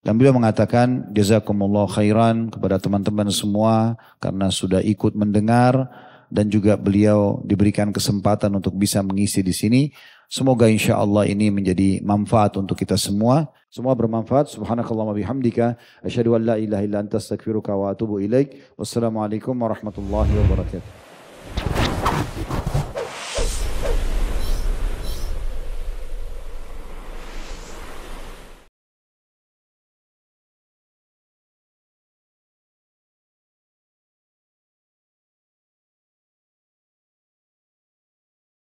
Dan beliau mengatakan jazakumullah khairan kepada teman-teman semua karena sudah ikut mendengar, dan juga beliau diberikan kesempatan untuk bisa mengisi di sini. Semoga insya Allah ini menjadi manfaat untuk kita semua. Semua bermanfaat. Subhanakallahumma bihamdika asyhadu an la ilaha illa anta astaghfiruka wa atubu ilaik. Wassalamualaikum warahmatullahi wabarakatuh.